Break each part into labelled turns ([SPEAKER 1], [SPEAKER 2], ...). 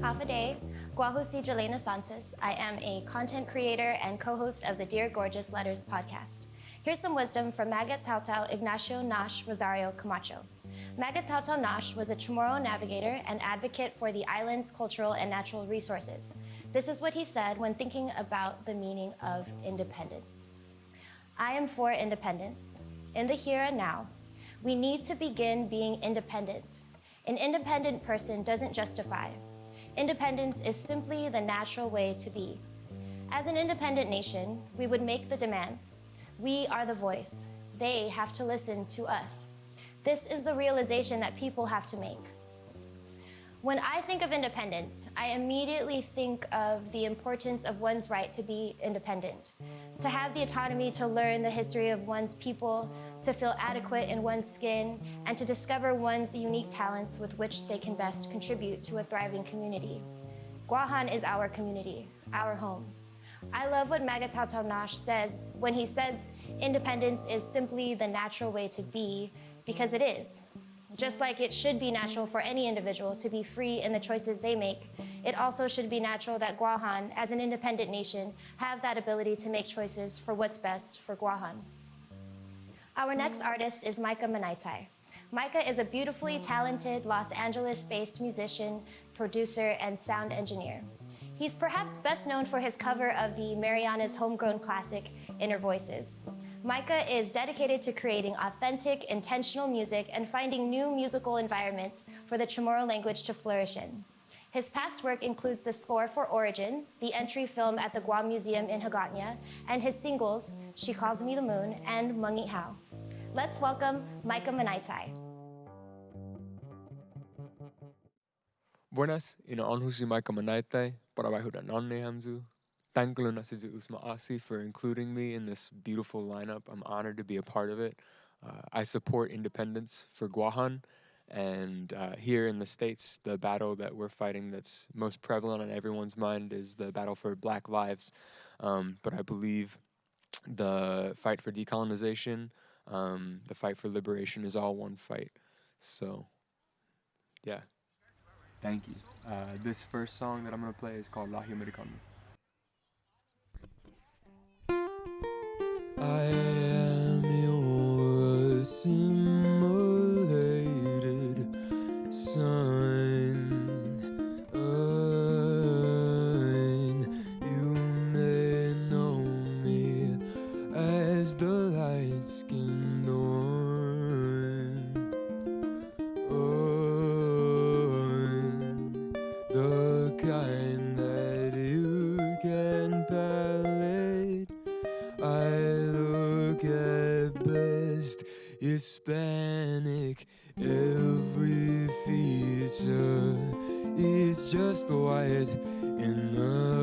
[SPEAKER 1] Hafaday, Guahusi Jelena Santos. I am a content creator and co-host of the Dear Gorgeous Letters podcast. Here's some wisdom from Magat Tautau Ignacio Nash Rosario Camacho. Magat Tautau Nash was a Chamorro navigator and advocate for the island's cultural and natural resources. This is what he said when thinking about the meaning of independence. I am for independence. In the here and now, we need to begin being independent. An independent person doesn't justify. Independence is simply the natural way to be. As an independent nation, we would make the demands. We are the voice. They have to listen to us. This is the realization that people have to make. When I think of independence, I immediately think of the importance of one's right to be independent, to have the autonomy to learn the history of one's people, to feel adequate in one's skin, and to discover one's unique talents with which they can best contribute to a thriving community. Guahan is our community, our home. I love what Magat Tautau Nash says when he says independence is simply the natural way to be, because it is. Just like it should be natural for any individual to be free in the choices they make, it also should be natural that Guahan, as an independent nation, have that ability to make choices for what's best for Guahan. Our next artist is Micah Manaitai. Micah is a beautifully talented Los Angeles-based musician, producer, and sound engineer. He's perhaps best known for his cover of the Mariana's homegrown classic, Inner Voices. Micah is dedicated to creating authentic, intentional music and finding new musical environments for the Chamorro language to flourish in. His past work includes the score for Origins, the entry film at the Guam Museum in Hagåtña, and his singles, She Calls Me the Moon and Mangi Hao. Let's welcome Micah Manaitai.
[SPEAKER 2] Buenas, on husi Micah Manaitai, para waihuda nonne hamzu. Thank you, Nasizu Usmaasi, for including me in this beautiful lineup. I'm honored to be a part of it. I support independence for Guahan, and here in the States, the battle that we're fighting that's most prevalent on everyone's mind is the battle for Black lives. But I believe the fight for decolonization, the fight for liberation is all one fight. So, yeah. Thank you. This first song that I'm going to play is called Lahi Americano. I am your simulated son. You may know me as the light-skinned one. The kind that you can palate. I look at best Hispanic. Every feature is just white enough.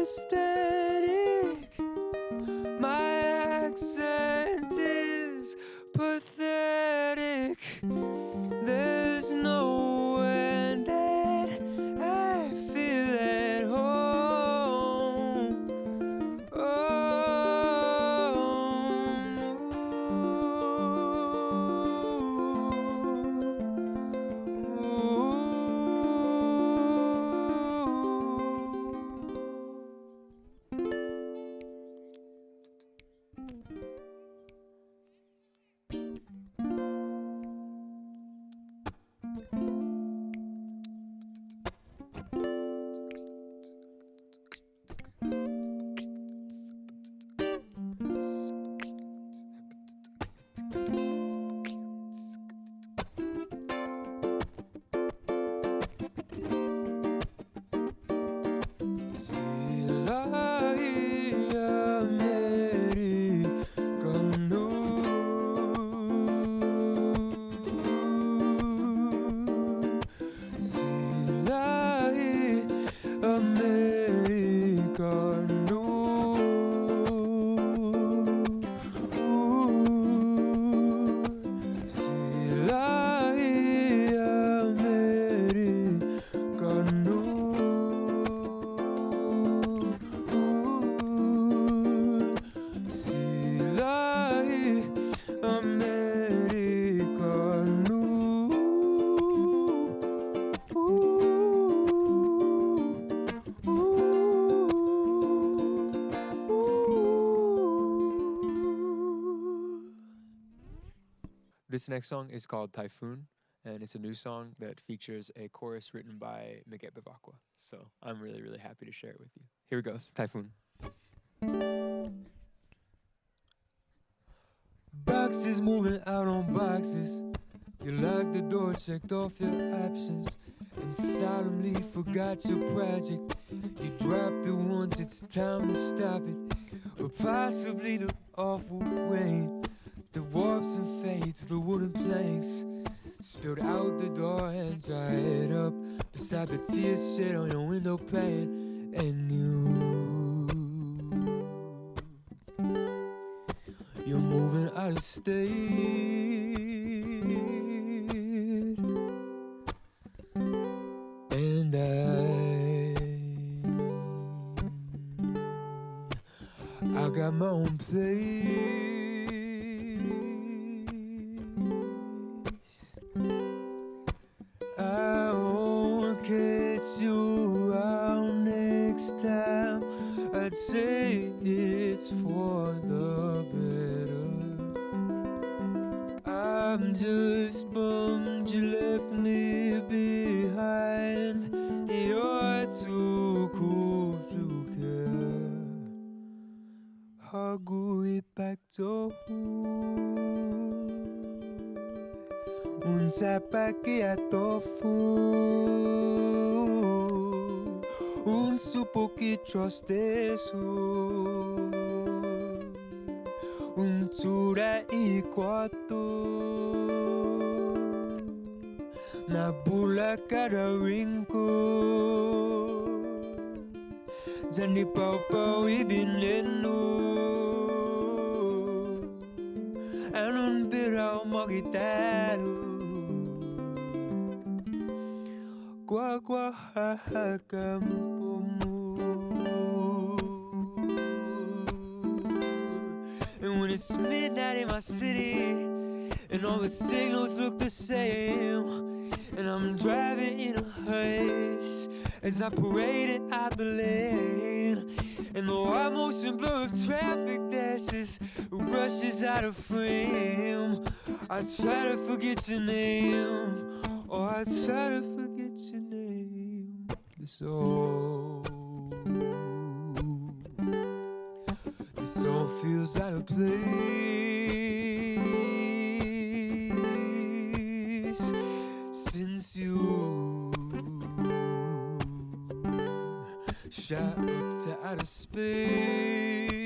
[SPEAKER 2] Aesthetic. My accent is pathetic. There's no end that I feel at home. This next song is called Typhoon, and it's a new song that features a chorus written by Miguel Bevacqua. So I'm really, really happy to share it with you. Here it goes, Typhoon. Boxes moving out on boxes. You locked the door, checked off your options, and solemnly forgot your project. You dropped it once, it's time to stop it. But possibly the awful rain, the warps and fades, the wooden planks, spilled out the door and dried up beside the tears shed on your window pane. And you're moving out of state, and I got my own place. I won't catch you out next time. I'd say it's for the better. I'm just bummed you left me behind. You're too cool to care. Hago'y pagto Unsa pa kaya tofu Unsu poki trostesu Untura ikwatu Nabula kada rinko Zani pau ibinenu Anun birau magitaru Kwa hakampomu. And when it's midnight in my city and all the signals look the same, and I'm driving in a hush as I paraded out the lane, and the wild motion blur of traffic dashes rushes out of frame. I try to forget your name, oh, I try to forget your name. This all feels out of place since you shot up to outer space.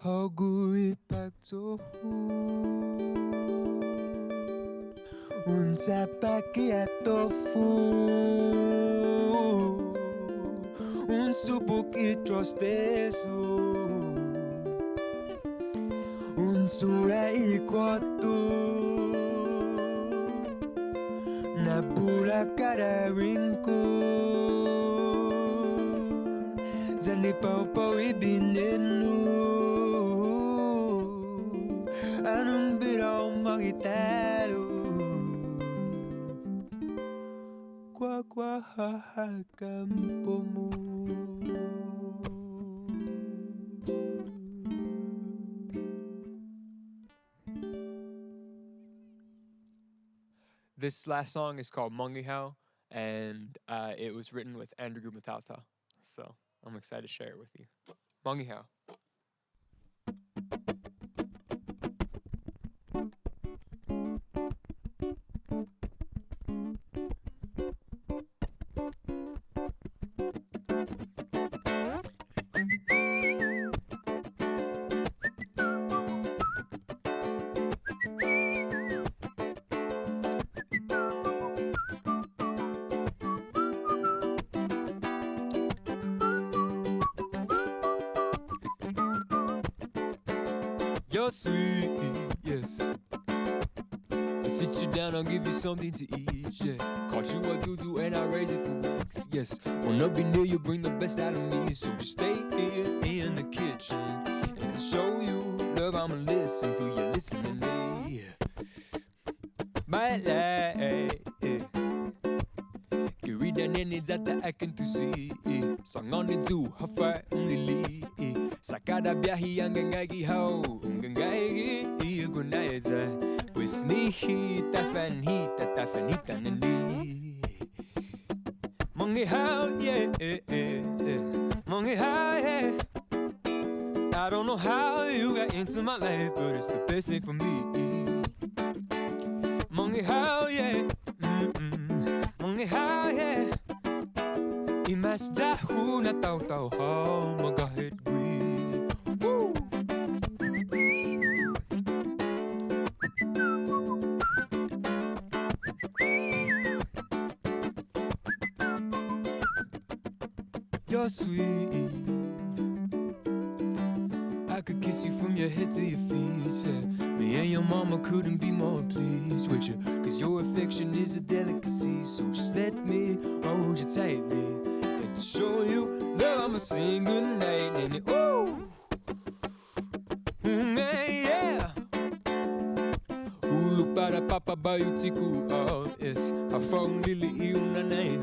[SPEAKER 2] Hago'y pagto Unsa pa kaya tofu Unsu poki trostesu Unsura ikwatu Nabula kada rincon Zani pau ibinenu Anong birao magitalo Kwa hakampo mo. This last song is called Microchild, and it was written with Andrew Matauta. So I'm excited to share it with you. Microchild. You're sweet, yes. I sit you down, I'll give you something to eat, yeah. Caught you a tutu and I raise it for weeks, yes. Wanna be near you, bring the best out of me. So just stay here in the kitchen, and to show you love, I'ma listen to you, listen to me. Malay Kirida nene zata akan tusi Sangon itu hafai unili Sakada biahi yang ngagi hau Ngangai gunaiza Wisnihi tafanita nani Mongi hau Mongi hau I don't know how you got into my life but it's the best thing for me Mongi hau Mongi hau Imas dahu na tau hau magahit gui Woo! You're sweet I could kiss you from your head to your feet yeah. Me and your mama couldn't be more pleased with you Cause your affection is a delicacy So just let me hold you tightly And to show you love I'ma sing goodnight And it, ooh yeah Hulu para papa bayu tiku yes Hafong lili iuna nei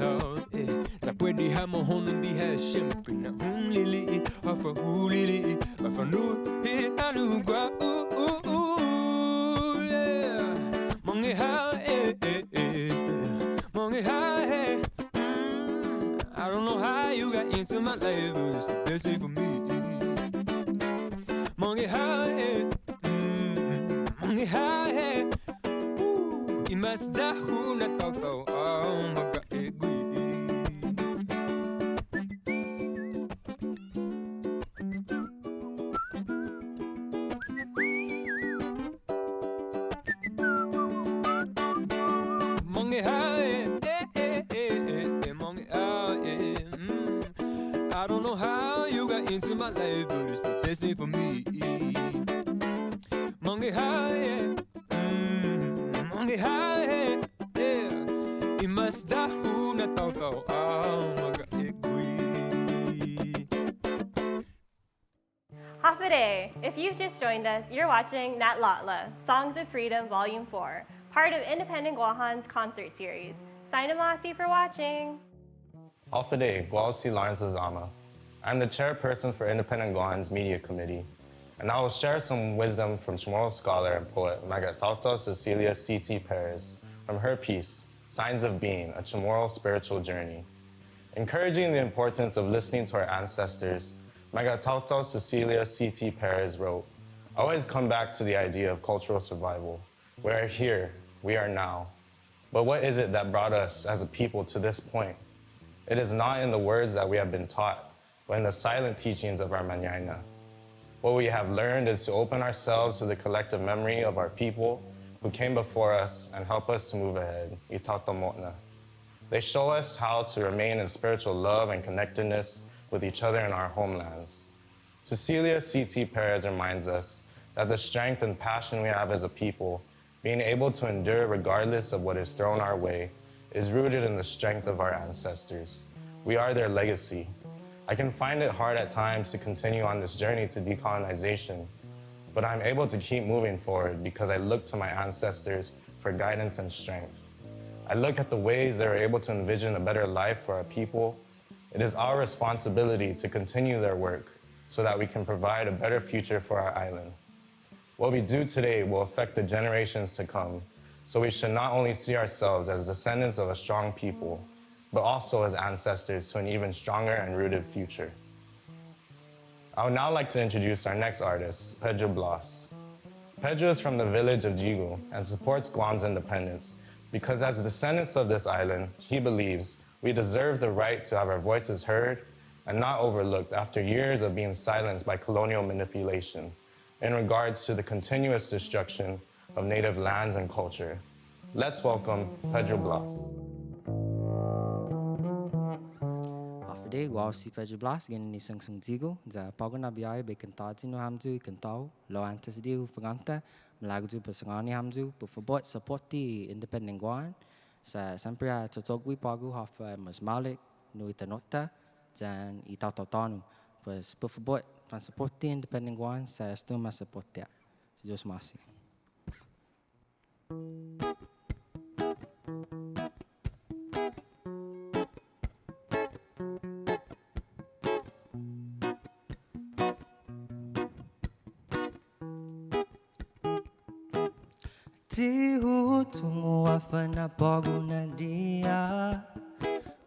[SPEAKER 2] Tapwedi hamo honun di ha sempre Na lili hafa hulili Hafa nu anu gua yeah Mongi ha Mongi ha I don't know how you got into my life But it's the best thing for me Mongi ha Mongi ha Imas dahu na tau maga egui Mongi ha Mongi ha I don't know how you got into my life But it's the best thing for me Mongi ha Mongi ha Imas dahu na tau maga egui
[SPEAKER 3] Hafide, if you've just joined us, you're watching Nat Latla, Songs of Freedom Volume 4, part of Independent Guahan's concert series. Sainamasi for watching.
[SPEAKER 4] Hafide, Guausi Lawrence Azama. I'm the chairperson for Independent Guahan's Media Committee, and I will share some wisdom from Chamorro scholar and poet Micah Cecilia C.T. Perez from her piece, Signs of Being, A Chamorro Spiritual Journey. Encouraging the importance of listening to our ancestors, Micah Cecilia C.T. Perez wrote, always come back to the idea of cultural survival. We are here, we are now. But what is it that brought us as a people to this point? It is not in the words that we have been taught, but in the silent teachings of our Manaitai. What we have learned is to open ourselves to the collective memory of our people who came before us and help us to move ahead. They show us how to remain in spiritual love and connectedness with each other in our homelands. Cecilia C.T. Perez reminds us that the strength and passion we have as a people, being able to endure regardless of what is thrown our way, is rooted in the strength of our ancestors. We are their legacy. I can find it hard at times to continue on this journey to decolonization, but I'm able to keep moving forward because I look to my ancestors for guidance and strength. I look at the ways they were able to envision a better life for our people. It is our responsibility to continue their work so that we can provide a better future for our island. What we do today will affect the generations to come, so we should not only see ourselves as descendants of a strong people, but also as ancestors to an even stronger and rooted future. I would now like to introduce our next artist, Pedro Blas. Pedro is from the village of Jigu and supports Guam's independence because as descendants of this island, he believes we deserve the right to have our voices heard and not overlooked after years of being silenced by colonial manipulation in regards to the continuous destruction of native lands and culture. Let's welcome Pedro Blas.
[SPEAKER 5] After Guausi Pedro Blas, gen ni sung zigo, za pagona biai be kentati no hamzu kentau, lo antes diu faganta, melagju pesangani hamzu, bufabot supporti independent Guan, sa sempre a totogwi pagu hafa mas malik, no itanota, dan itatotanu, pues bufabot pan supporti independent Guan, sa estum mas supportia. Sejauh masih. Tihu tungu afa na bago na dia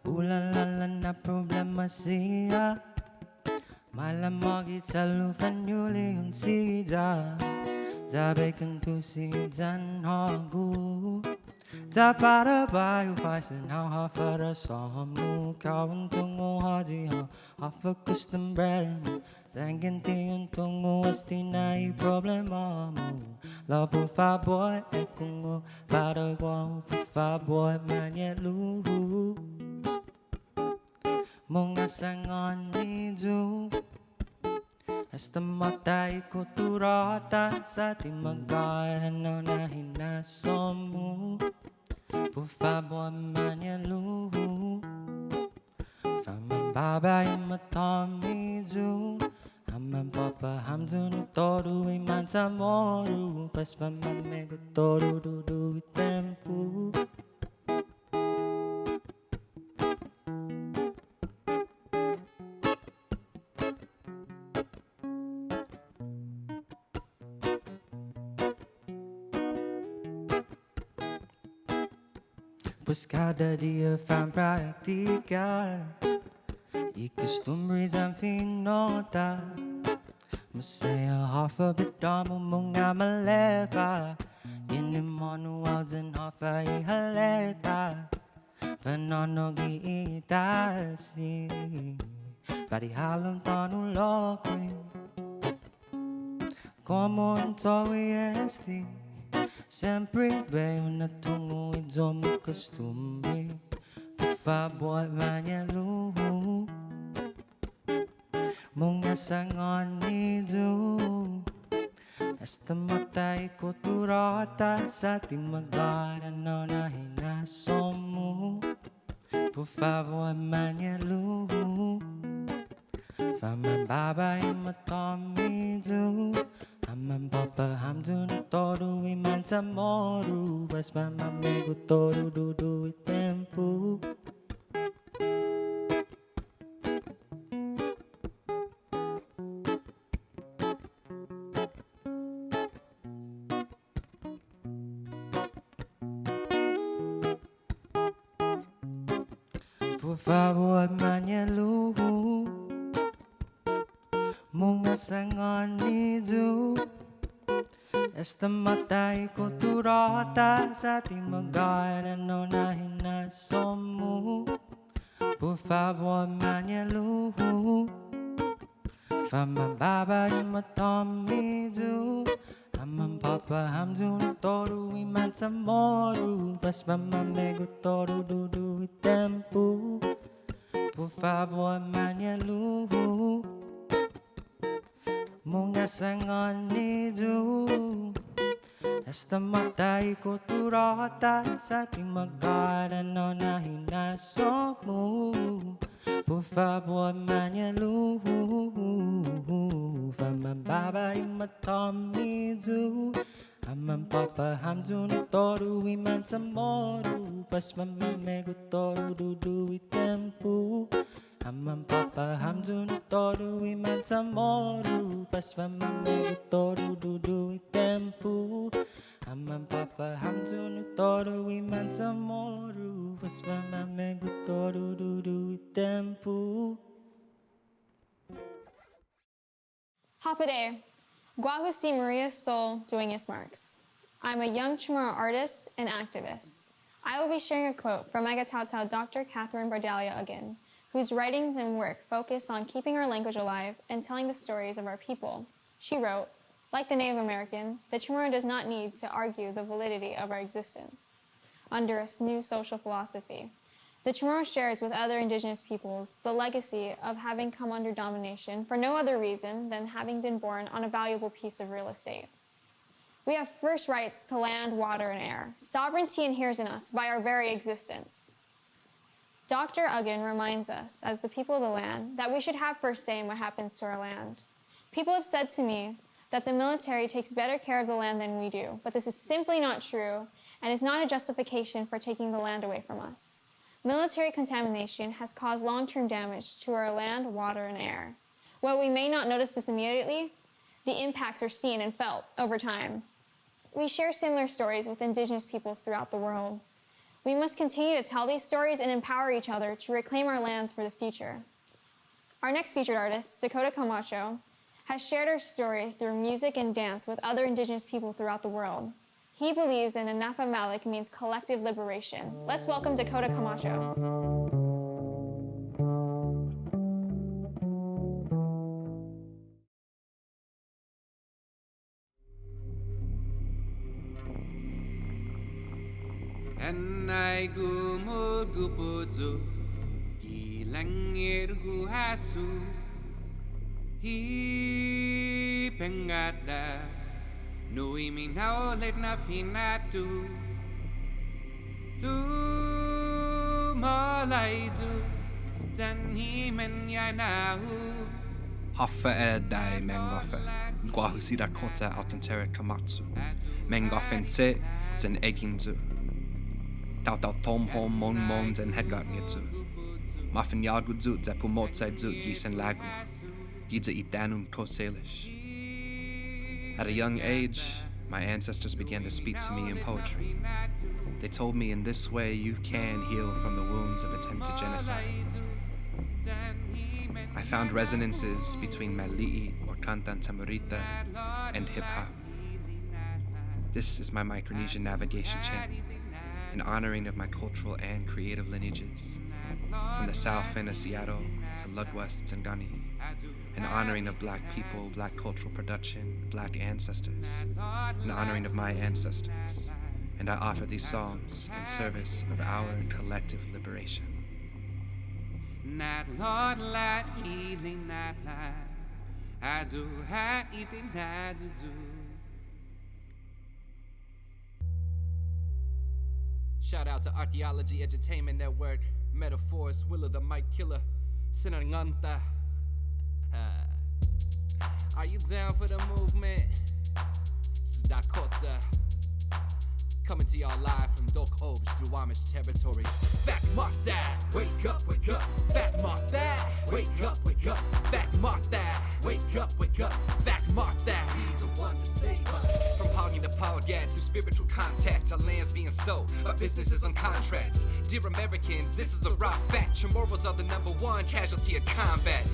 [SPEAKER 5] Ulalala na problema siya Malamagi talufan yuli yung sida Dabe kantu sidan hagu Da para bayo faisen how hafara samu Kawan tungu haji ha hafa custom brand Zangin tiyun tungu asti na i problema mo La por favor e kungo para guau por favor manye luhu Mga sangon ni du Hasta matay ko turata sa timagaran na hinasomu Por favor manye luhu Fama babay matami du Aman papa hamdunu toru iman samoru Pas mamamego toru dudu tempu Pues cada día fan practicar Y costumbres tan finota Masaya hafa bidamo mga malefa Gini manual din hafa ihaleta Panano giitasi Pari halong tanu loki Como entowi esti Sempre veo na tungo idomo costumbre Por favor manya luhu Mga sangon ni du Hasta matay ko turata Sa timagaran na hinasomu Por favor manya luhu Fama babay matami du Aman papa hamdun toru iman samoru Bas mamamego toru dudu tempu Por favor manya luhu Mga sangon ni du Esta matay ko turata Sa timagaran na hinasomu Por favor manya luhu Fama babay matami du Aman papa hamdun toru iman samoru Bas mamamego toru dudu tempu Por favor manya luhu Mga sangon ni du Hasta matay ko turata Sa timagaran na hinasomu Por favor manya luhu Fama babay matami du Aman papa hamdun toru iman samoru Pas mamamego toru dudu tempu Aman papa hamdun toru iman samoru Pas mamamego toru dudu tempu Aman papa hamdun toru iman samoru Pas mamamego toru dudu tempu
[SPEAKER 6] Hafade, Guahusi Maria's soul doing its marks. I'm a young Chamorro artist and activist. I will be sharing a quote from Micah Dr. Catherine Bardalia again, whose writings and work focus on keeping our language alive and telling the stories of our people. She wrote, like the Native American, the Chamorro does not need to argue the validity of our existence. Under a new social philosophy, the Chamorro shares with other indigenous peoples the legacy of having come under domination for no other reason than having been born on a valuable piece of real estate. We have first rights to land, water, and air. Sovereignty inheres in us by our very existence. Dr. Uggan reminds us, as the people of the land, that we should have first say in what happens to our land. People have said to me that the military takes better care of the land than we do, but this is simply not true and is not a justification for taking the land away from us. Military contamination has caused long-term damage to our land, water, and air. While we may not notice this immediately, the impacts are seen and felt over time. we share similar stories with Indigenous peoples throughout the world. We must continue to tell these stories and empower each other to reclaim our lands for the future. Our next featured artist, Dakota Camacho, has shared her story through music and dance with other Indigenous people throughout the world. He believes in Anafa Malik means collective liberation. Let's welcome Dakota Camacho.
[SPEAKER 7] Anai gumod gupodzo gilangir huhasu hi pengada nui minao let na finatu lu malaizu tanhi menyanahu
[SPEAKER 8] Hoffa dai mengoffa Guahusi Dakota Alcantara Camacho Mengoffen te ten eginzu Tau tom hom mon mon den headgartnitzu Maffen yagudzu zepumotsaidzu gisen lagu Gidza itanum koselish. At a young age, my ancestors began to speak to me in poetry. They told me in this way you can heal from the wounds of attempted genocide. I found resonances between Mali'i or Kantan Tamurita and hip-hop. This is my Micronesian navigation chant, in honoring of my cultural and creative lineages, from the south end of Seattle to Ludwest Tangani, in honoring of Black people, Black cultural production, Black ancestors, in honoring of my ancestors, and I offer these songs in service of our collective liberation.
[SPEAKER 7] Nat Lord lat healing nat lat I do hat eating I do. Shout out to Archaeology Edutainment Network, Metaphors, Willa the Mic Killer, Sinanganta. Are you down for the movement? This is Dakota, coming to y'all live from Dok Obj, Duwamish territory. Back mark that, wake up, back mark that, wake up, back mark that, wake up, back mark that. Be the one to save us. From Poggy to Pogad, through spiritual contact, our lands being stole, our businesses on contracts. Dear Americans, this is a raw fact. Your morals are the #1 casualty of combat.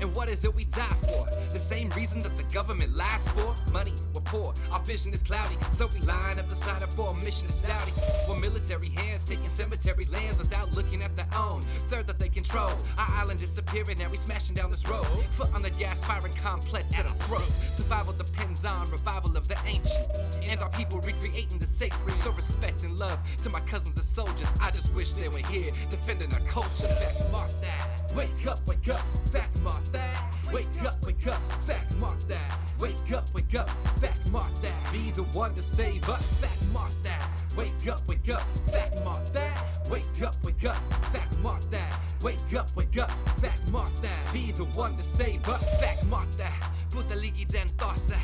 [SPEAKER 7] And what is it we die for? The same reason that the government lies for? Money, we're poor, our vision is cloudy, so we line up beside a for a mission to Saudi. We're military hands taking cemetery lands without looking at their own. Third that they control, our island disappearing, now we smashing down this road. Foot on the gas, firing complex at our throats. Survival depends on revival of the ancient, and our people recreating the sacred. So respect and love to my cousins and soldiers, I just wish they were here defending our culture. Back mark that, wake up, back mark that, wake up, back mark that, wake up, back mark that. Be the one to save us, back mark that, wake up, back mark that, wake up, back mark that, wake up, back mark that. Be the one to save us, back mark that. Puta ligi den tossa,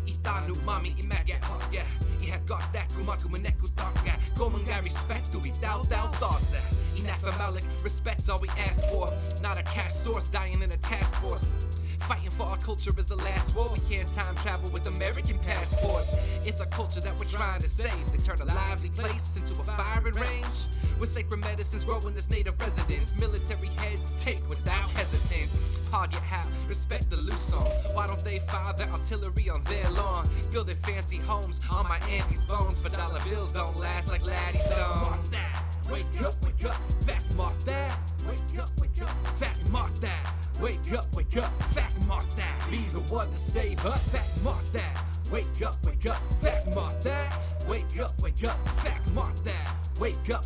[SPEAKER 7] itanu mami imagat hotja. I had got that kumaku maneku tonga. Go mangai respect to be thou thoughts. Enough Malik, respect's all we ask for. Not a cash source, dying in a task force. Fighting for our culture is the last war. We can't time travel with American passports. It's a culture that we're trying to save. They turn a lively place into a firing range. With sacred medicines growing as native residents. Military heads take without hesitance. Hard yet how, respect the loose song. Why don't they fire their artillery on their lawn? Building fancy homes on my auntie's bones. But dollar bills don't last like Laddie Stone. Mark that, wake up, back mark that. Wake up, back mark that. Wake up, back mark that. Be the one to save us, back mark that. Wake up, back mark that. Wake up, back mark that. Wake up,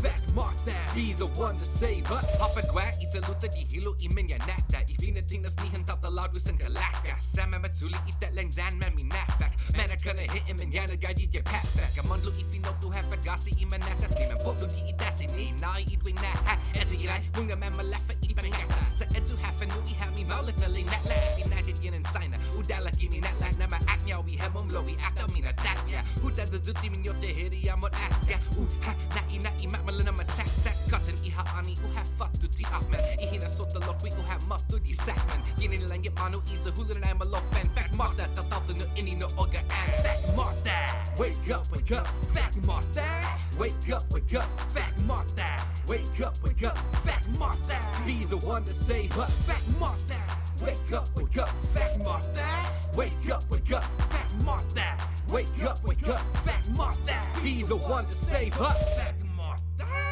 [SPEAKER 7] back mark that. Be the one to save us. Hoppa gwag, italuta di hilo imenya nakta. Ifina tingnas nihan tatalagu san galaka. Sama matuli ita lang zan man minafak. Man I gonna hit him and yana gadi get pat back. Amandlu ifino tu hafa gasi imanata. Sliman botu di itasi ni na idwing na ha. Ezirai, munga man malafa ibangata. Sa edzu hafa nui hami maulik na ling nat la. United yin and signa. Udala kimi nat la nama aknya we have mum lo we akta mina tatya. Huda the duty min yote hiri amot aska. Ha na ina malana ma tak cotton iha ani have fuck to ti ahman. Ihina sota lok we have muff to di sackman. Yinin la and get manu eats a hula and I'm a low fan. Fact mark that, the thought no any no orga and fact mark that. Wake up, fact mark that. Wake up, fact mark that. Wake up, fact mark that. Be the one to save us, fact mark that. Wake up, fact mark that. Wake up, fact mark that. Wake up, fact mark that. Be the one to save us, fact mark that.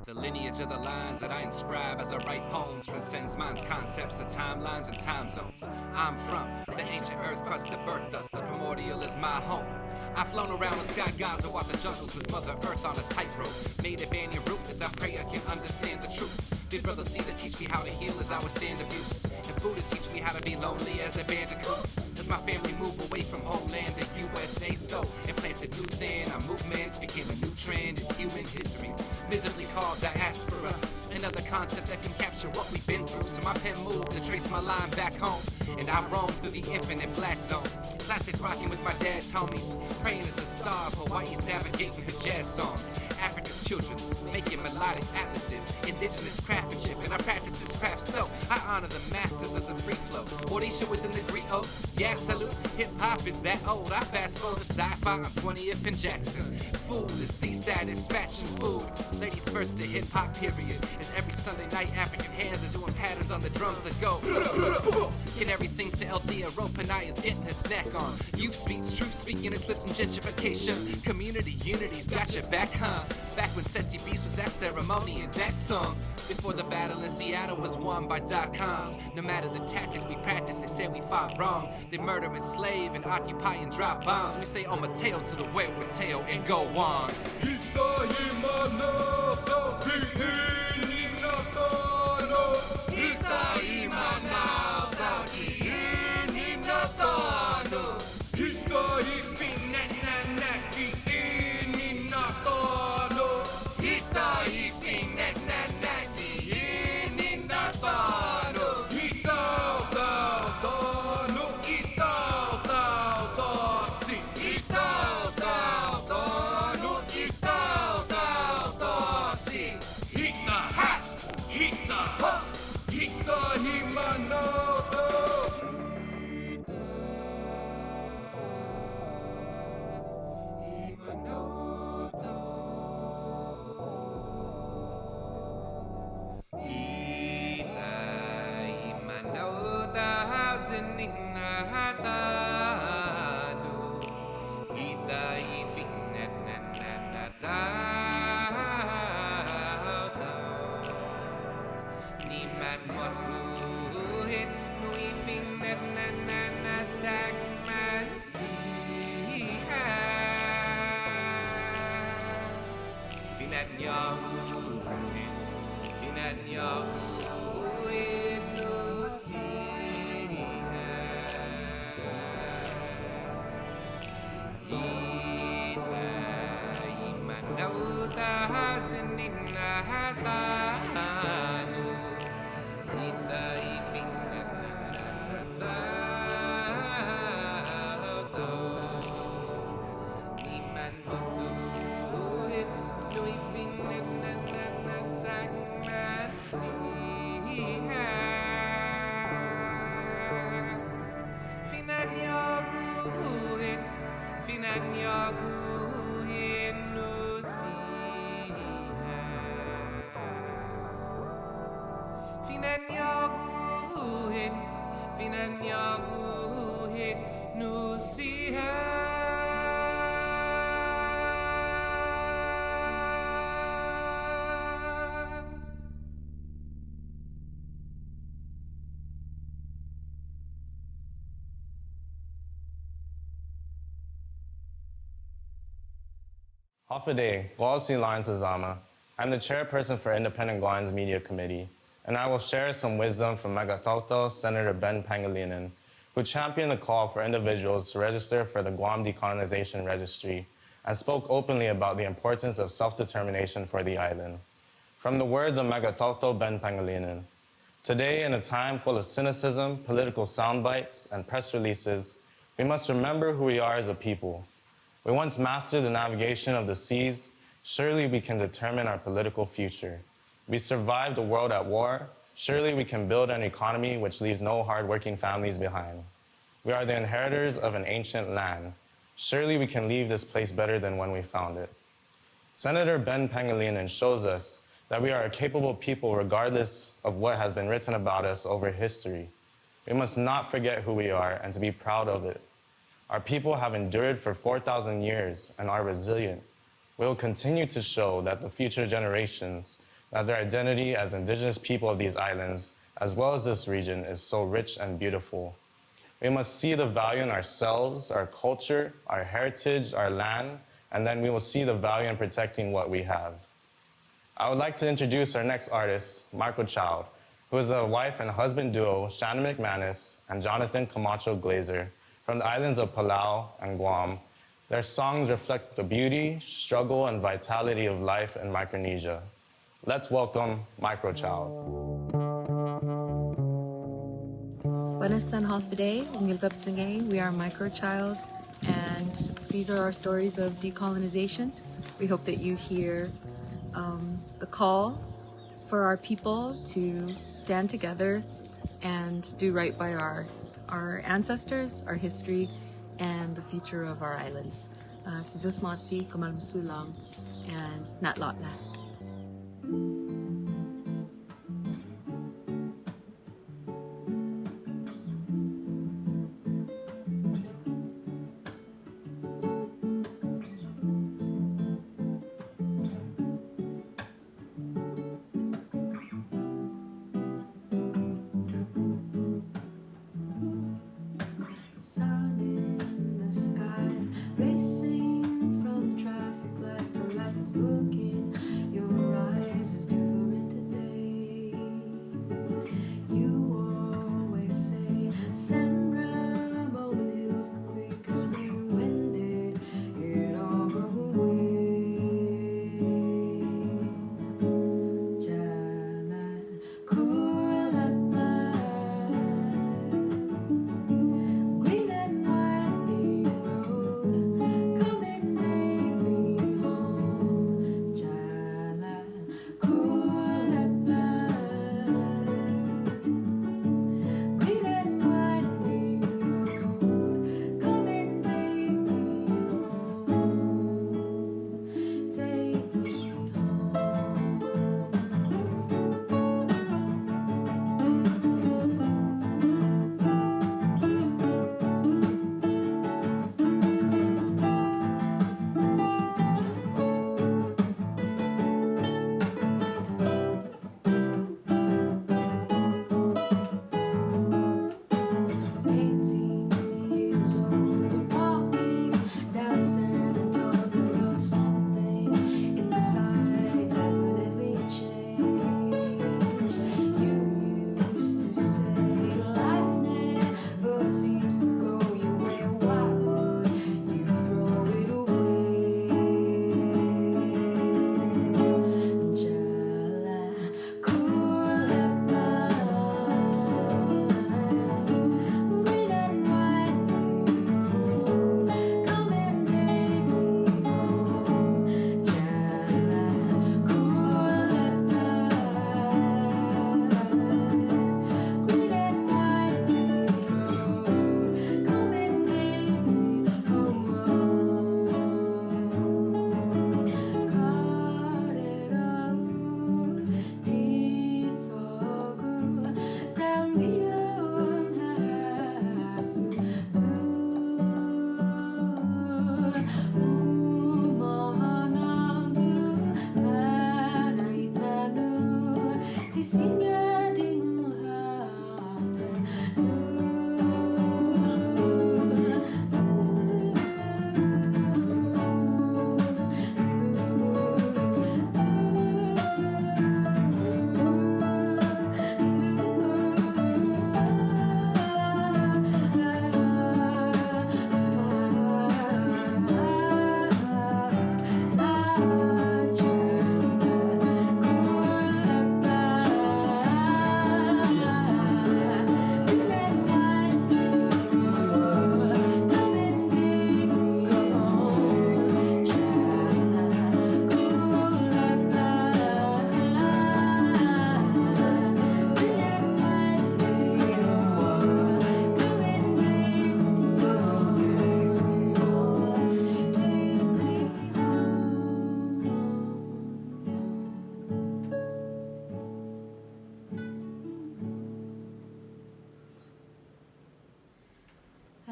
[SPEAKER 7] The lineage of the lines that I inscribe as I write poems transcends mind's concepts to timelines and time zones. I'm from the ancient earth crust that birthed us. The primordial is my home. I've flown around with sky gods and walked the jungles with Mother Earth on a tightrope. Made a band your root as I pray I can understand the truth. Did brother see to teach me how to heal as I withstand abuse? And Buddha teach me how to be lonely as a bandicoot. As my family moved away from homeland to USA, so implanted roots in our movements became a new trend in human history. Visibly called diaspora, another concept that can capture what we've been through. So my pen moved to trace my line back home, and I roam through the infinite black zone. Classic rocking with my dad's homies, praying as the star of Hawaii's navigating her jazz songs. Africa's children making melodic atlases, indigenous craftsmanship, and I practice this craft so I honor the masters of the free flow. Orisha within the griot, yeah, salute. Hip hop is that old. I fast forward to sci-fi on 20th and Jackson. Food is the satisfaction food. Ladies first to hip hop period. Is every Sunday night African hands are doing patterns on the drums that go. Canary sings to LD, a Ropanai is getting his snack on. Youth speaks truth speaking, eclipse and gentrification. Community unity's got your back, huh? Back when Setsy Beast was that ceremony and that song. Before the battle in Seattle was won by .coms. No matter the tactic we practice, they say we fought wrong. They murder, enslave, and occupy and drop bombs. We say on Mateo to the whale with tail and go on.
[SPEAKER 4] Hafide, Gwalsi Lines Azama. I'm the chairperson for Independent Guan's Media Committee, and I will share some wisdom from Megatauto Senator Ben Pangilinan, who championed the call for individuals to register for the Guam Decolonization Registry and spoke openly about the importance of self-determination for the island. From the words of Magatoto Ben Pangilinan, today, in a time full of cynicism, political soundbites, and press releases, we must remember who we are as a people. We once mastered the navigation of the seas. Surely we can determine our political future. We survived a world at war. Surely we can build an economy which leaves no hardworking families behind. We are the inheritors of an ancient land. Surely we can leave this place better than when we found it. Senator Ben Pangilinan shows us that we are a capable people regardless of what has been written about us over history. We must not forget who we are and to be proud of it. Our people have endured for 4,000 years and are resilient. We will continue to show that the future generations that their identity as indigenous people of these islands, as well as this region, is so rich and beautiful. We must see the value in ourselves, our culture, our heritage, our land, and then we will see the value in protecting what we have. I would like to introduce our next artist, Microchild, who is a wife and husband duo, Shannon McManus and Jonathan Camacho Glazer, from the islands of Palau and Guam. Their songs reflect the beauty, struggle, and vitality of life in Micronesia. Let's welcome Microchild.
[SPEAKER 9] Buenas san Hofide, we are Microchild, and these are our stories of decolonization. We hope that you hear the call for our people to stand together and do right by our ancestors, our history, and the future of our islands. Sijus Masi, Kamal Musulam, and Nat Lotla.
[SPEAKER 10] Sun in the sky, racing from traffic light to light. The look in your eyes is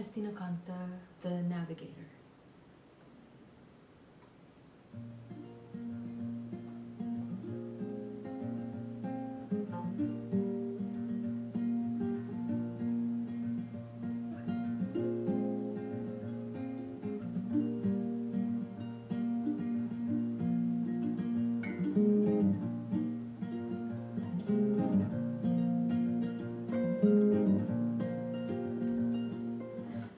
[SPEAKER 9] Hastinakanta, the navigator.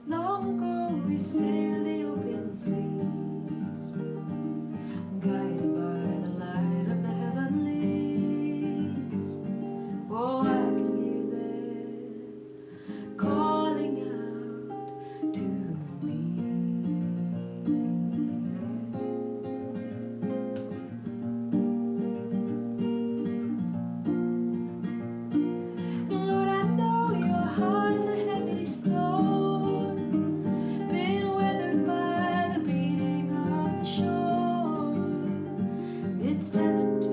[SPEAKER 10] Long ago we sailed the open seas, guided by the light of the heavenlies. Oh, I can hear them calling out to me. Lord, I know your heart's a heavy stone, been weathered by the beating of the shore. It's tethered to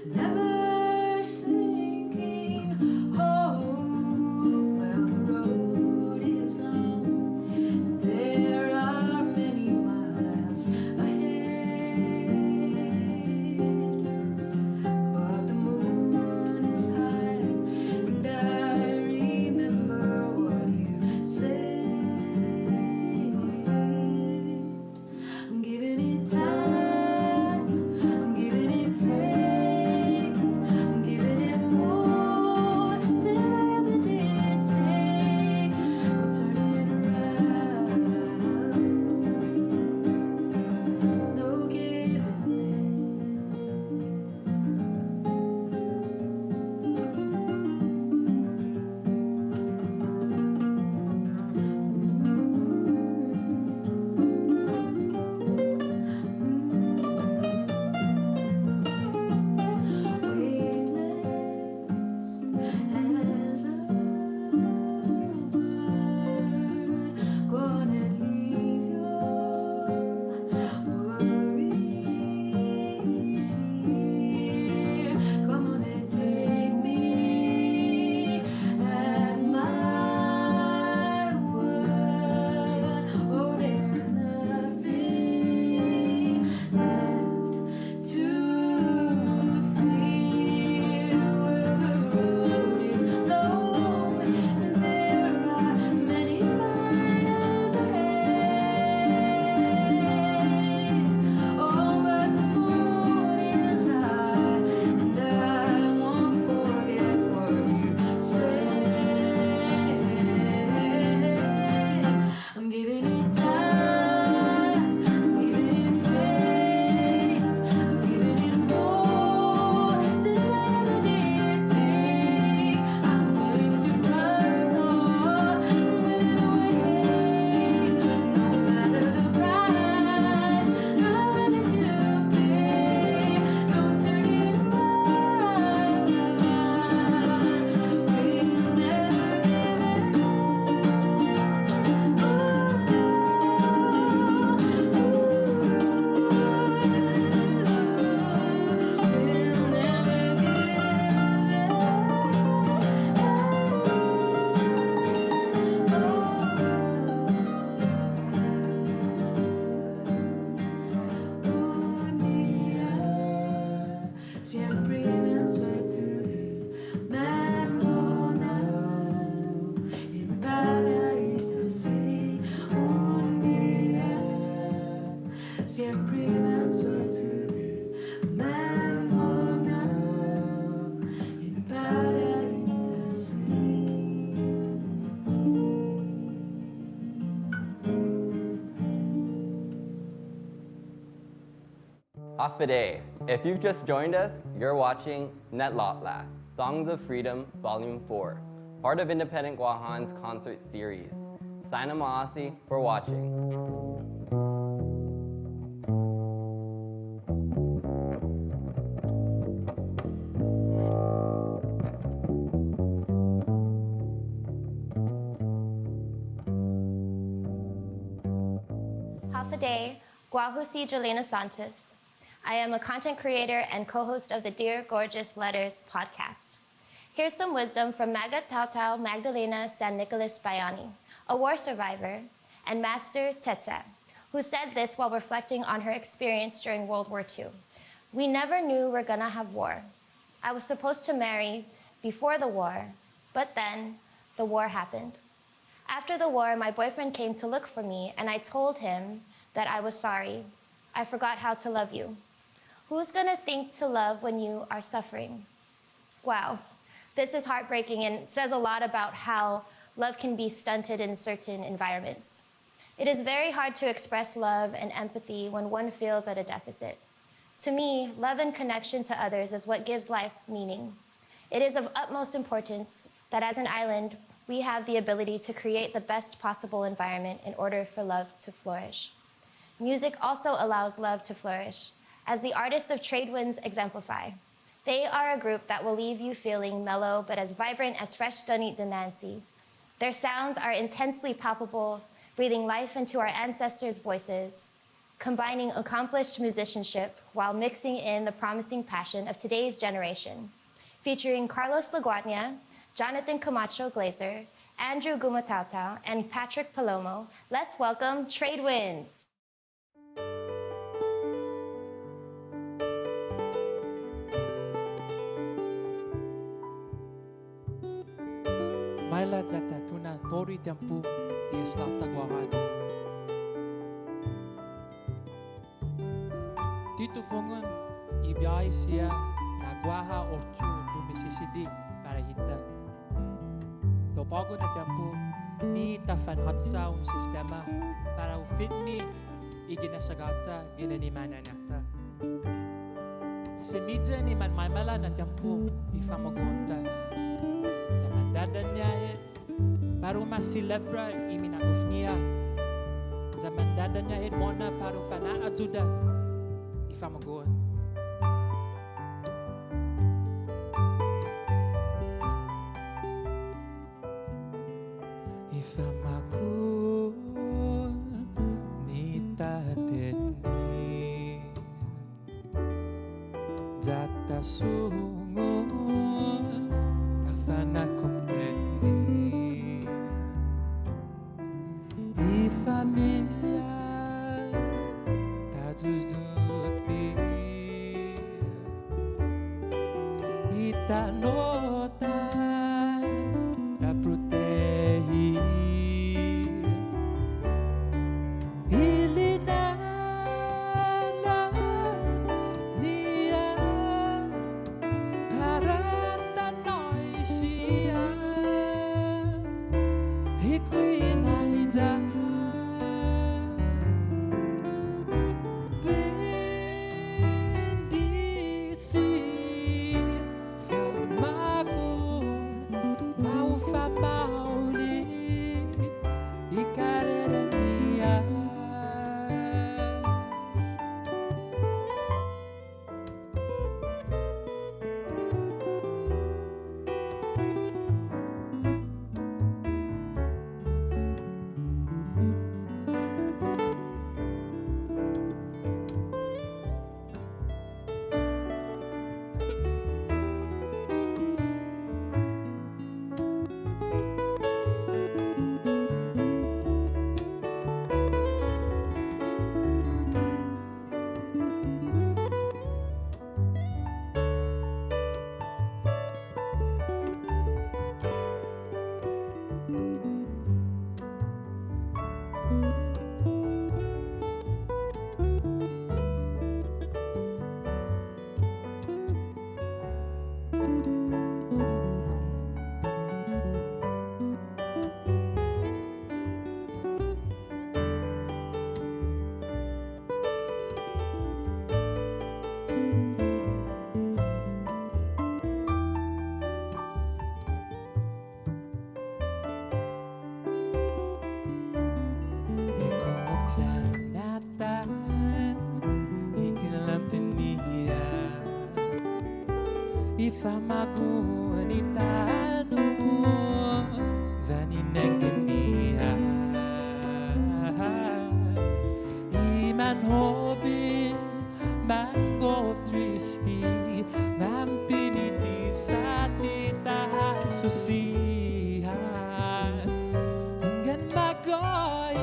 [SPEAKER 10] never sinking hope. Well, the road is long, there are many miles ahead, but the moon is high, and I remember what you said. I'm giving it time, I'm giving it faith, I'm giving it more than I ever did take. I'm turning around, no giving weightless as a bird, gonna leave your worries here. Come on and take me at my word. Oh, there's nothing left to fear. Well, the road is long, and there are many miles ahead. Oh, but the moon is high, and I won't forget what you said. I'm giving it time, I'm giving it faith, I'm giving it more than I ever did take. I'm willing to run on, I'm willing to wait, no matter the price, I'm willing to pay. Don't turn it around, we'll never give it siempre me suelto Madonna, impara y tú sí, un día siempre me suelto Madonna, impara y tú sí.
[SPEAKER 11] Hafiday. If you've just joined us, you're watching Netlotla, Songs of Freedom, Volume 4, part of Independent Guahan's concert series. Saina Maasi for watching.
[SPEAKER 1] Half a day, Guahusi Jelena Santos. I am a content creator and co-host of the Dear Gorgeous Letters podcast. Here's some wisdom from Maga Tautau Magdalena San Nicolas Bayani, a war survivor, and Master Tetsa, who said this while reflecting on her experience during World War II. We never knew we're gonna have war. I was supposed to marry before the war, but then the war happened. After the war, my boyfriend came to look for me, and I told him that I was sorry. I forgot how to love you. Who's gonna think to love when you are suffering? Wow, this is heartbreaking and says a lot about how love can be stunted in certain environments. It is very hard to express love and empathy when one feels at a deficit. To me, love and connection to others is what gives life meaning. It is of utmost importance that as an island, we have the ability to create the best possible environment in order for love to flourish. Music also allows love to flourish, as the artists of Tradewinds exemplify. They are a group that will leave you feeling mellow but as vibrant as fresh Dunit Nancy. Their sounds are intensely palpable, breathing life into our ancestors' voices, combining accomplished musicianship while mixing in the promising passion of today's generation. Featuring Carlos Laguarnia, Jonathan Camacho Glazer, Andrew Gumatautau, and Patrick Palomo, let's welcome Tradewinds.
[SPEAKER 12] Maila jata tuna tori tempu iesla tagwahan. Tito fungun ibiay siya nagwaha orchu dumisisidi para hita. Lopago na tempu ni tafan hatsa un sistema para ufit ni iginasagata ginanimana nata. Semidja ni man maimala na tempu ifamagonta. Zaman niya paru masilebra iminagufnia. Zaman niya mona paru fana ajuda ifamagon. Ifamagon ni tateni jata sungun tafana familia tajuzuti itanota da protehi ilinana nia parata noisia hikuinaija Ifamagunitano zaninengenia iman hobi mango tristi nampiniti sa tita sihan hanggang magayin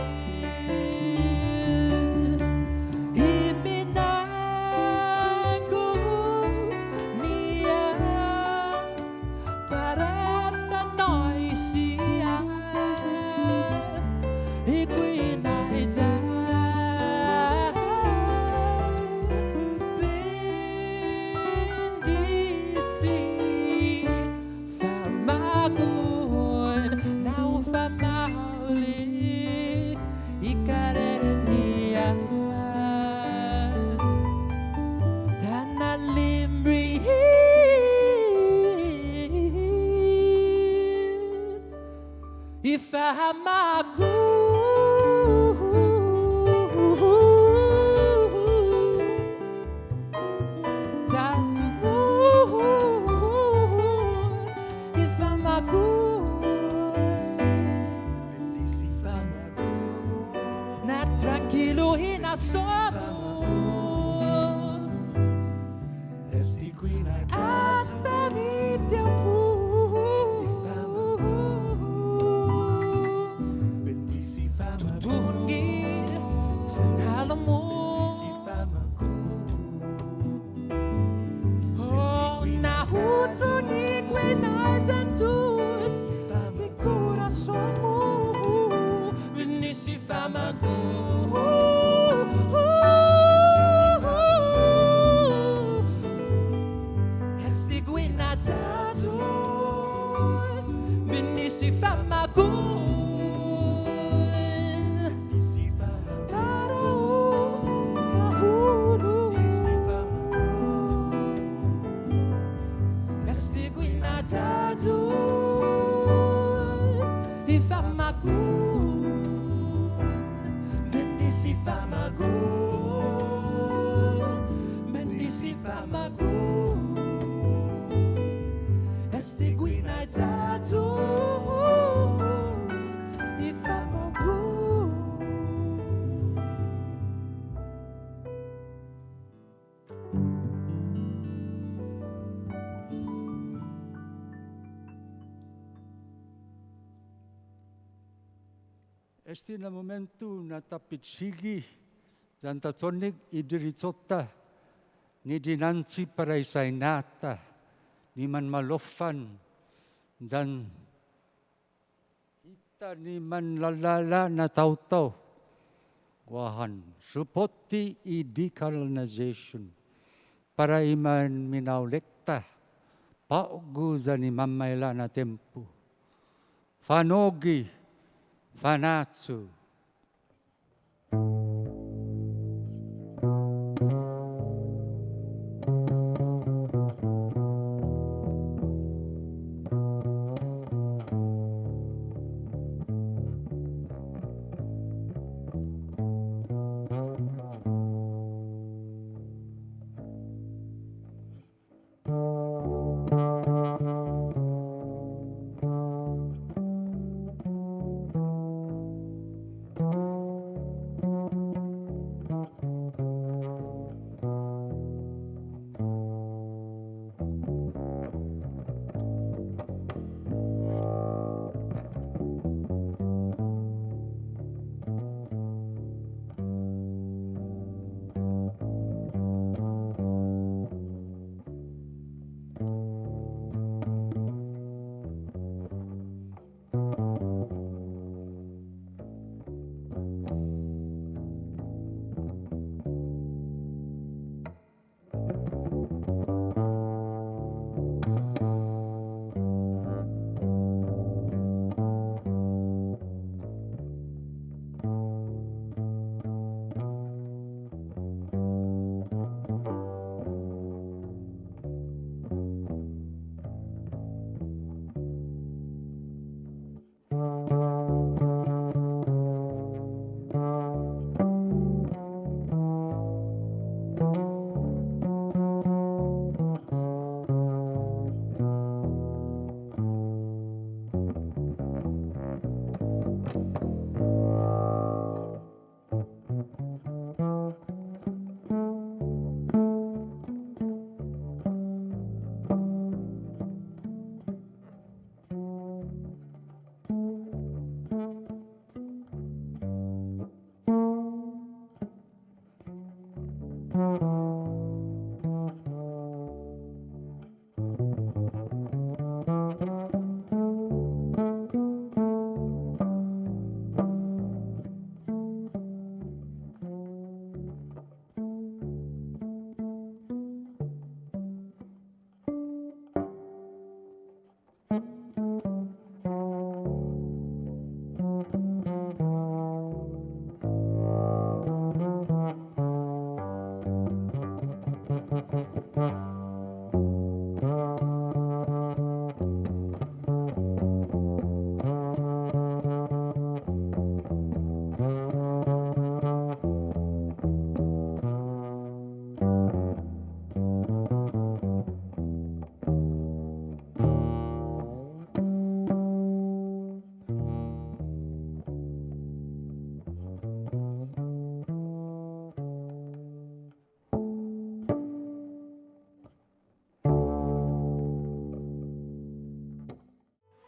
[SPEAKER 12] iminanggup niyang paratanoy siya ikwinaitan Ifahamaku Ifahamaku Na tranquilo inasomo Hasta mi tempo Tutungi sa alam mo Oh, nahutunin ko'y natantus Di corazon mo Binisifama ko Este ko'y natantus Binisifama ko
[SPEAKER 13] Este na momento na tapitsigi dan tatonik idiritota ni dinansi para isainata ni man malofan dan kita ni man lalala na tautaw wahan supporti i decolonization para iman minaulekta pauguza ni mamayla na tempo fanogi Fanatsu.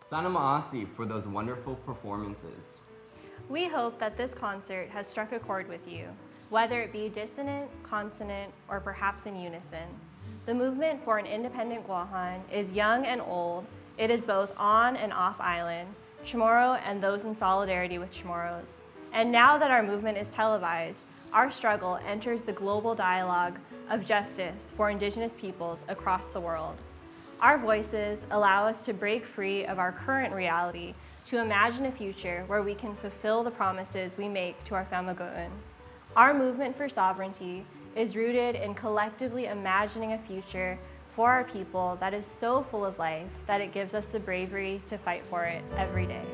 [SPEAKER 11] Sana Maasi for those wonderful performances.
[SPEAKER 3] We hope that this concert has struck a chord with you, whether it be dissonant, consonant, or perhaps in unison. The movement for an independent Guahan is young and old. It is both on and off island, Chamorro and those in solidarity with Chamorros. And now that our movement is televised, our struggle enters the global dialogue of justice for Indigenous peoples across the world. Our voices allow us to break free of our current reality to imagine a future where we can fulfill the promises we make to our Famago'un. Our movement for sovereignty is rooted in collectively imagining a future for our people that is so full of life that it gives us the bravery to fight for it every day.